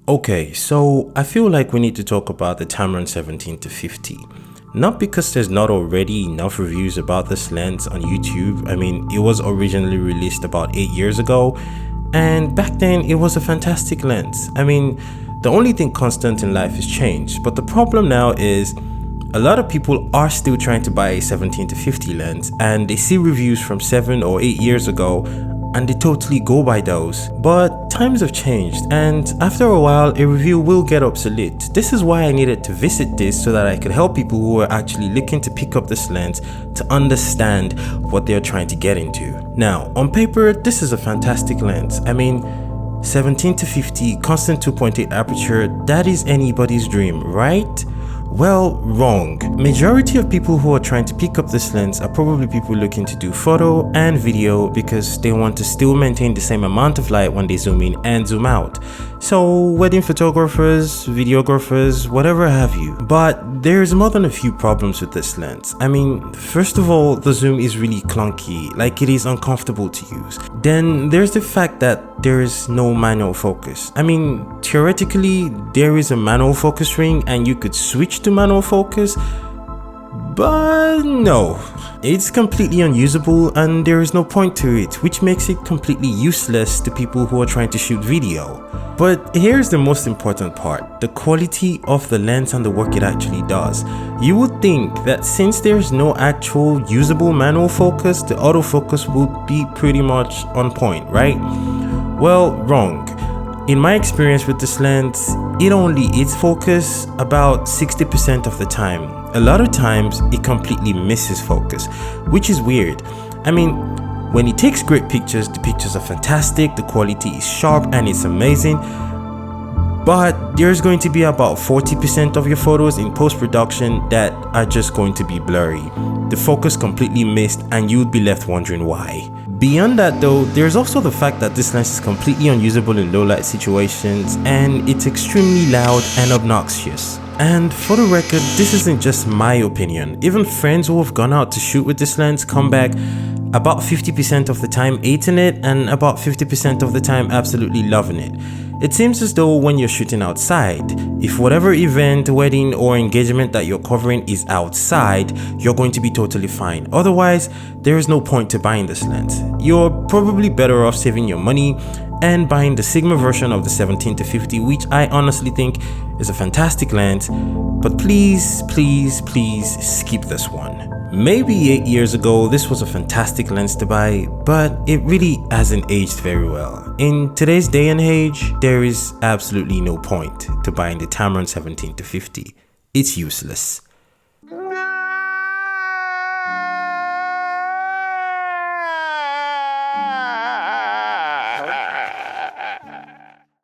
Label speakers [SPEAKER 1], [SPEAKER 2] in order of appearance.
[SPEAKER 1] Okay, so I feel like we need to talk about the Tamron 17-50. Not because there's not already enough reviews about this lens on YouTube. I mean, it was originally released about 8 years ago, and back then it was a fantastic lens. I mean, the only thing constant in life is change, but the problem now is a lot of people are still trying to buy a 17-50 lens, and they see reviews from 7 or 8 years ago and they totally go by those. But times have changed, and after a while a review will get obsolete. This is why I needed to visit this, so that I could help people who are actually looking to pick up this lens to understand what they're trying to get into. Now, on paper, this is a fantastic lens. I mean, 17-50 constant 2.8 aperture, that is anybody's dream, right? Well, wrong. Majority of people who are trying to pick up this lens are probably people looking to do photo and video because they want to still maintain the same amount of light when they zoom in and zoom out. So wedding photographers, videographers, whatever have you. But there's more than a few problems with this lens. I mean, first of all, the zoom is really clunky, like it is uncomfortable to use. Then there's the fact that there is no manual focus. I mean, theoretically, there is a manual focus ring and you could switch to manual focus, but no, it's completely unusable and there is no point to it, which makes it completely useless to people who are trying to shoot video. But here's the most important part: the quality of the lens and the work it actually does. You would think that since there's no actual usable manual focus, the autofocus would be pretty much on point, right? Well, wrong. In my experience with this lens, it only hits focus about 60% of the time. A lot of times, it completely misses focus, which is weird. I mean, when it takes great pictures, the pictures are fantastic, the quality is sharp and it's amazing. But there's going to be about 40% of your photos in post-production that are just going to be blurry. The focus completely missed and you'd be left wondering why. Beyond that though, there's also the fact that this lens is completely unusable in low light situations and it's extremely loud and obnoxious. And for the record, this isn't just my opinion. Even friends who have gone out to shoot with this lens come back about 50% of the time hating it and about 50% of the time absolutely loving it. It seems as though when you're shooting outside, if whatever event, wedding or engagement that you're covering is outside, you're going to be totally fine. Otherwise, there is no point to buying this lens. You're probably better off saving your money and buying the Sigma version of the 17-50, which I honestly think is a fantastic lens. But please, please, please skip this one. Maybe 8 years ago, this was a fantastic lens to buy, but it really hasn't aged very well. In today's day and age, there is absolutely no point to buying the Tamron 17-50. It's useless.